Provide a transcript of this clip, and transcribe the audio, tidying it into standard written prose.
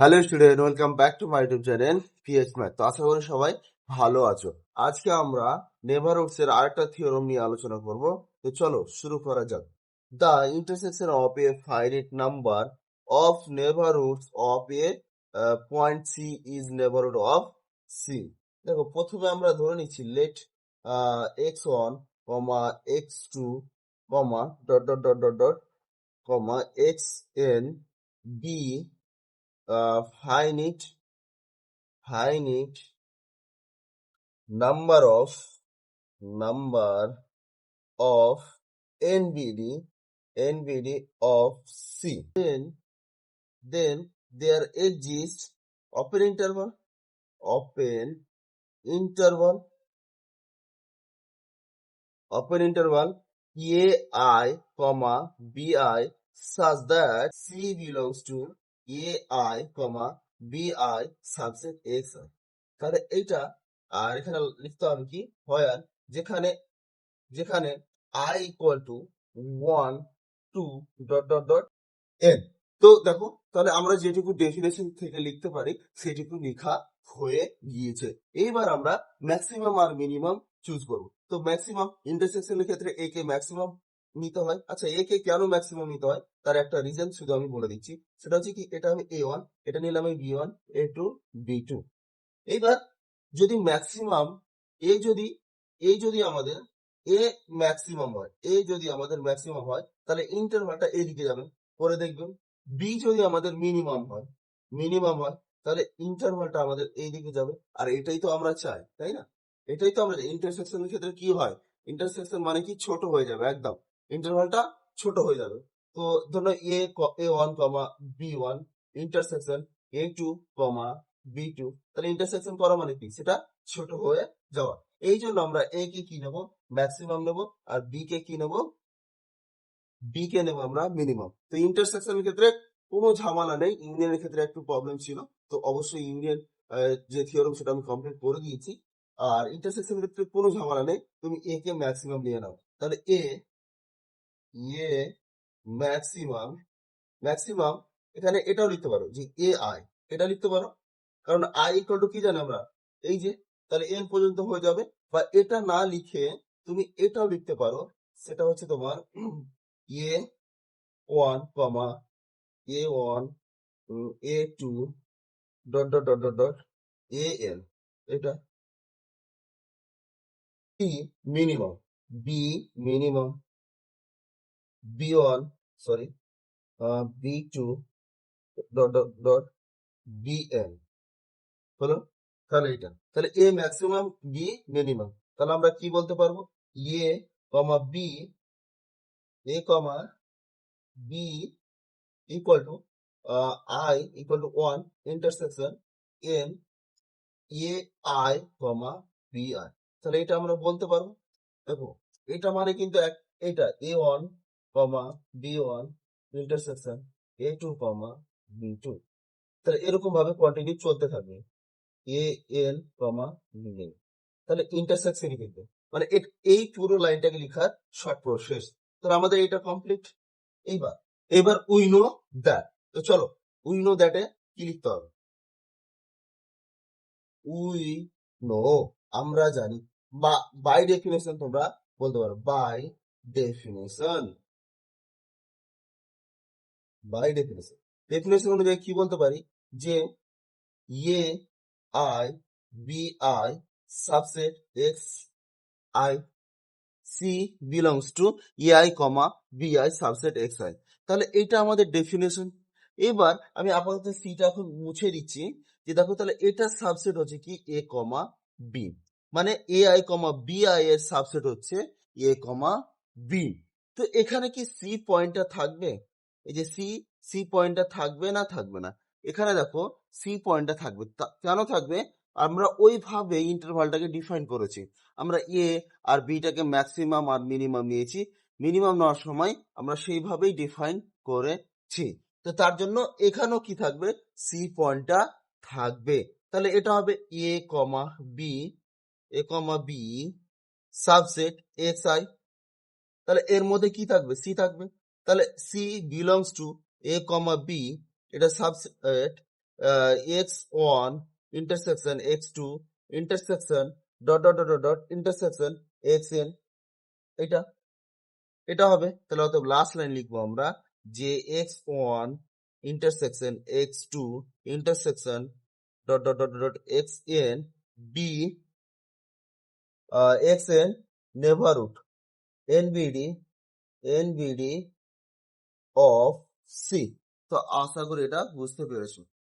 Hello student, welcome back to my YouTube channel PS math. তো আশা করি সবাই ভালো আছো। আজকে আমরা নেভারহুডস এর আরেকটা থিওরেম নিয়ে আলোচনা করব। তো চলো শুরু করা যাক। The intersection of a finite number of neighbourhoods of a point C is neighbourhood of C. দেখো, প্রথমে আমরা ধরে নিচ্ছি let x1, x2, dot dot dot dot dot, xn be finite number of NBD of C. Then there exists open interval AI, BI such that C belongs to AI, BI subset XI. তাহলে এইটা আর এখানে লিখতে হবে কি হয়, যেখানে যেখানে I equal to 1, 2, dot dot dot n। তো দেখো, তাহলে আমরা যেটুকু ডেফিনেশন থেকে লিখতে পারি সেটুকু লেখা হয়ে গিয়েছে। এইবার আমরা ম্যাক্সিমাম আর মিনিমাম চুজ করব। তো ম্যাক্সিমাম ইন্টারসেকশনের ক্ষেত্রে এ কে ম্যাক্সিমাম নিতে হয়। আচ্ছা, এ কে কেন ম্যাক্সিমাম নিতে হয় তার একটা রিজন শুধু আমি বলে দিচ্ছি। সেটা হচ্ছে কি, এটা আমি A1, এটা নিলাম আমি B1, A2, B2। এইবার যদি ম্যাক্সিমাম এ যদি এই যদি আমাদের এ ম্যাক্সিমাম হয়, তাহলে ইন্টারভালটা এইদিকে যাবে। পরে দেখবেন বি যদি আমাদের মিনিমাম হয় তাহলে ইন্টারভালটা আমাদের এইদিকে যাবে। আর এটাই তো আমরা চাই, তাই না? এটাই তো আমরা ইন্টারসেকশনের ক্ষেত্রে কি হয়, ইন্টারসেকশন মানে কি ছোট হয়ে যাবে, একদম ইন্টারভালটা ছোট হয়ে যাবে। তো ধরো A1, B1 intersection A2, B2, তাহলে ইন্টারসেকশন করা মানে কি, সেটা ছোট হয়ে যাওয়া। এই জন্য আমরা এ কে কি নেবো, ম্যাক্সিমাম নেবো, আর বি কে কি নেবো, আমরা মিনিমাম। তো ইন্টারসেকশনের ক্ষেত্রে কোনো ঝামেলা নেই, ইউনিয়নের ক্ষেত্রে একটু প্রবলেম ছিল। তো অবশ্যই ইউনিয়ন যে থিওরেম সেটা আমি কমপ্লিট করে দিয়েছি। আর ইন্টারসেকশনের ক্ষেত্রে কোনো ঝামেলা নেই, তুমি এ কে ম্যাক্সিমাম নিয়ে নাও। তাহলে এ ম্যাক্সিমাম ম্যাক্সিমাম এখানে এটাও লিখতে পারো যে এ আই, এটা লিখতে পারো, কারণ আই ইকুয়াল টু কি জানো আমরা, এই যে, তাহলে এন পর্যন্ত হয়ে যাবে। বা এটা না লিখে তুমি এটাও লিখতে পারো, সেটা হচ্ছে তোমার a one A1, A2, dot dot dot dot dot AN, এটা minimum b minimum B1, sorry, B2, dot dot dot BN হলো। তাহলে এটা, তাহলে এ ম্যাক্সিমাম, বি মিনিমাম। তাহলে আমরা কি বলতে পারবো, a comma b, a comma b equal to i equal to 1 intersection n a I B i. তাহলে এটা আমরা বলতে পারবো। দেখো, এটা মানে কিন্তু এটা A1, B1 intersection A2, B2। তাহলে এরকম ভাবে কন্টিনিউ চলতে থাকবে এ এন, বি। তাহলে ইন্টারসেকশনই কিন্তু মানে এই পুরো লাইনটাকে লেখার শর্ট প্রসেস। তো আমাদের এটা কমপ্লিট। এইবার এবার উই নো দ্যাট। তো চলো, উই নো দ্যাটে কি লিখতে হবে, উই নো আমরা জানি, বা বাই ডেফিনেশন তোমরা বলতে পারো, ডেফিনেশন বাই ডেফিনেশন ডেফিনেশন অনুযায়ী কি বলতে পারি, যে A I B I subset x I C belongs to AI, BI subset x I. তাহলে এটা আমাদের ডেফিনেশন। এবার আমি আপাতত সিটা এখন মুছে দিচ্ছি, যে দেখো তাহলে এটা সাবসেট হচ্ছে কি এ বি, মানে এআই বিআই এর সাবসেট হচ্ছে এ বি। তো এখানে কি সি পয়েন্টটা থাকবে, এই যে সি সি পয়েন্টটা থাকবে না, থাকবে না। এখানে দেখো সি পয়েন্টটা থাকবে, কেন থাকবে, আমরা ওইভাবে ইন্টারভালটাকে ডিফাইন করেছি। আমরা এ আর বিটাকে ম্যাক্সিমাম আর মিনিমাম নিয়েছি। মিনিমাম নেওয়ার সময় আমরা সেইভাবেই ডিফাইন করেছি। তো তার জন্য এখানেও কি থাকবে, সি পয়েন্টটা থাকবে। তাহলে এটা হবে a b, b subset x I. তাহলে এর মধ্যে কি থাকবে, সি থাকবে। তাহলে c belongs to a b, এটা subset x1 intersection x2 intersection dot dot dot dot intersection xn, এটা এটা হবে। তাহলে অতএব লাস্ট লাইন লিখবো আমরা যে x1 intersection x2 intersection dot dot dot dot xn be xn neighbourhood nbd of C. তো আশা করি এটা বুঝতে পেরেছো।